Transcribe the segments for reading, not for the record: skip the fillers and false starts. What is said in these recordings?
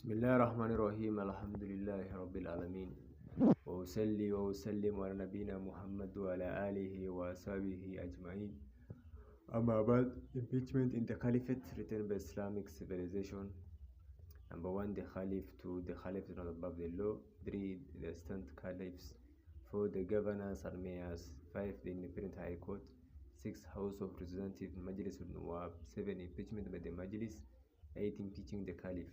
بسم الله الرحمن الرحيم الحمد لله رب العالمين وأصلي وأسلم على نبينا محمد وعلى آله وصحبه أجمعين. أما بعد, impeachment in the Caliphate written by Islamic civilization. Number 1, the Caliph. 2, the Caliph is not above the law. 3, the assistant Caliphs. 4, the governors and mayors. 5, the independent High Court. 6, House of Representatives, Majlis al-Nawab. 7, impeachment by the Majlis. 8, impeaching the Caliph.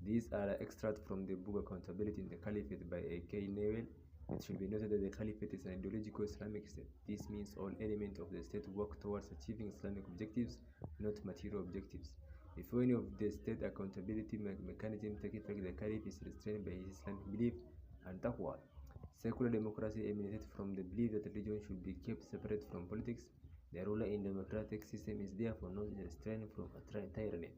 These are extracts from the book Accountability in the Caliphate by A.K. Newell. It should be noted that the Caliphate is an ideological Islamic state. This means all elements of the state work towards achieving Islamic objectives, not material objectives. If any of the state accountability mechanism take effect, the Caliph is restrained by his Islamic belief and taqwa. Secular democracy emanates from the belief that religion should be kept separate from politics. The ruler in democratic system is therefore not restrained from tyranny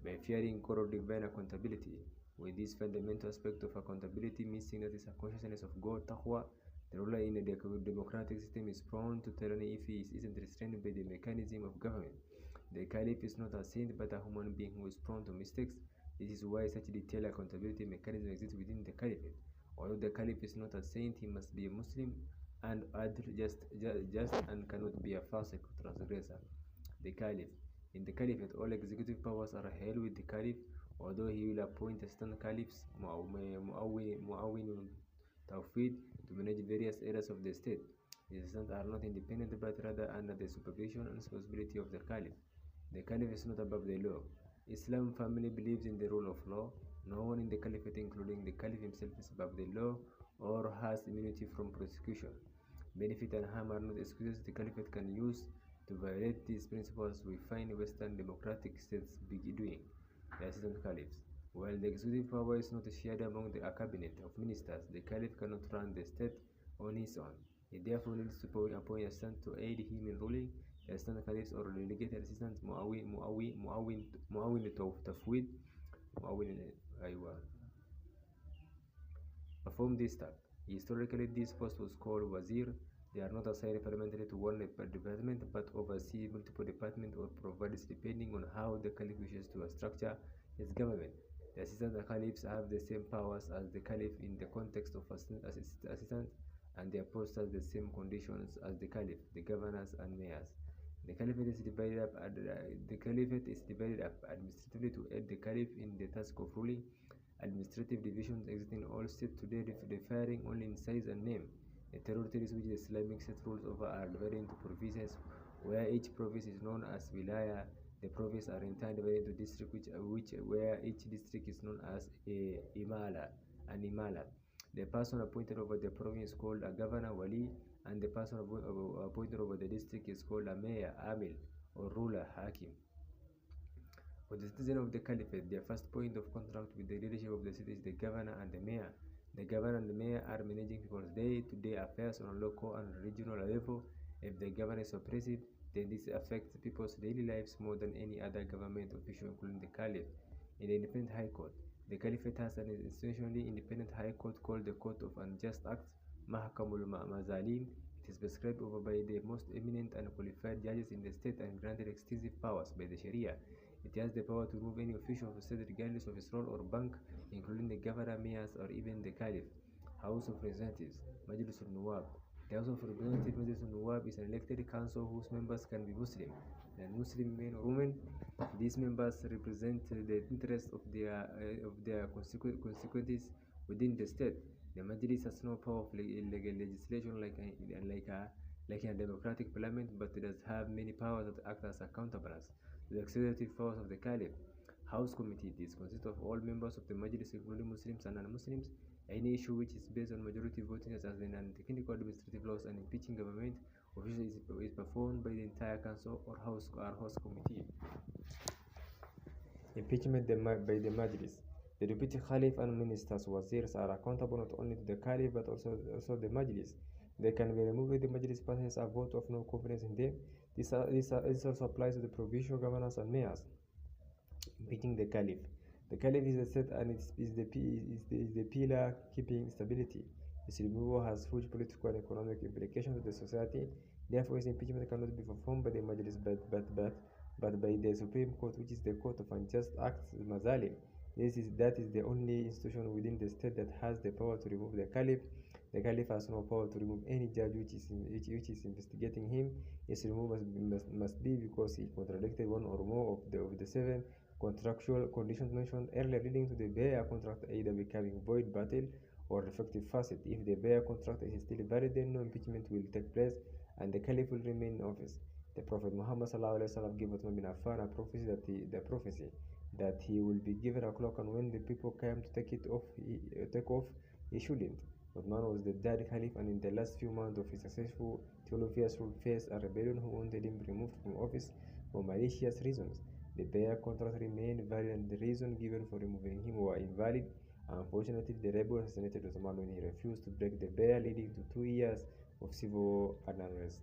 by fearing God divine accountability. With this fundamental aspect of accountability missing, that is a consciousness of God, taqwa, the ruler in a democratic system is prone to tyranny if he isn't restrained by the mechanism of government. The Caliph is not a saint but a human being who is prone to mistakes. This is why such detailed accountability mechanism exists within the Caliphate. Although the Caliph is not a saint, he must be a Muslim and just and cannot be a fasiq transgressor. The Caliph. In the Caliphate, all executive powers are held with the Caliph, although he will appoint assistant Caliphs, Muawwin Tawfid, to manage various areas of the state. The assistants are not independent but rather under the supervision and responsibility of the Caliph. The Caliph is not above the law. Islam firmly believes in the rule of law. No one in the Caliphate, including the Caliph himself, is above the law or has immunity from prosecution. Benefit and harm are not excuses the Caliphate can use to violate these principles. We find Western democratic states doing. The assistant caliphs. While the executive power is not shared among the cabinet of ministers, the caliph cannot run the state on his own. He therefore needs to appoint assistant to aid him in ruling. The assistant caliphs or delegated assistant Muawwin Tafwid perform this task. Historically, this post was called wazir. They are not assigned permanently to one department but oversee multiple departments or providers depending on how the caliph wishes to structure his government. The assistant caliphs have the same powers as the caliph in the context of assistants, and their posts have the same conditions as the caliph, the governors and mayors. The caliphate is divided up administratively to aid the caliph in the task of ruling. Administrative divisions exist in all states today, differing only in size and name. The territories which the Islamic state rules over are divided into provinces, where each province is known as wilaya. The provinces are in turn divided into districts, where each district is known as a imala. The person appointed over the province is called a governor, wali, and the person appointed over the district is called a mayor, amil, or ruler, hakim. For the citizen of the caliphate, their first point of contact with the leadership of the city is the governor and the mayor. The governor and the mayor are managing people's day-to-day affairs on a local and regional level. If the governor is oppressive, then this affects people's daily lives more than any other government official, including the caliph. In the independent high court, the caliphate has an institutionally independent high court called the Court of Unjust Acts, Mahkamul Mazalim. It is prescribed over by the most eminent and qualified judges in the state and granted extensive powers by the Sharia. It has the power to remove any official of the state regardless of his role or rank, including the governor, mayors, or even the caliph. House of Representatives, Majlis al-Nawab. The House of Representatives, Majlis al-Nawab, is an elected council whose members can be Muslim and Muslim men or women. These members represent the interests of their constituencies within the state. The Majlis has no power of legislation like a democratic parliament, but it does have many powers that act as a counterbalance to the executive powers of the caliph. House Committee. This consists of all members of the Majlis, including Muslims and non-Muslims. Any issue which is based on majority voting, such as in technical administrative laws and impeaching government officials, is performed by the entire council or House Committee. Impeachment by the Majlis. The deputy Caliph and ministers, wazirs, are accountable not only to the Caliph but also the Majlis. They can be removed if the Majlis passes a vote of no confidence in them. This also applies to the provincial governors and mayors. Impeaching the Caliph. The Caliph is the state and is the pillar keeping stability. Its removal has huge political and economic implications to the society. Therefore, its impeachment cannot be performed by the Majlis but by the Supreme Court, which is the Court of Unjust Acts, Mazalim. That is the only institution within the state that has the power to remove the caliph. The caliph has no power to remove any judge which is investigating him. His removal must be because he contradicted one or more of the seven contractual conditions mentioned earlier, leading to the Beia contract either becoming void, battle, or effective facet. If the Beia contract is still valid, then no impeachment will take place and the caliph will remain in office. The Prophet Muhammad gave Uthman bin Affan a prophecy that he will be given a clock, and when the people came to take off, he shouldn't. Uthman was the dead caliph, and in the last few months of his successful 12 years rule, faced a rebellion who wanted him removed from office for malicious reasons. The Beia contract remained valid, and the reasons given for removing him were invalid. Unfortunately, the rebel assassinated Uthman when he refused to break the Beia, leading to 2 years of civil unrest.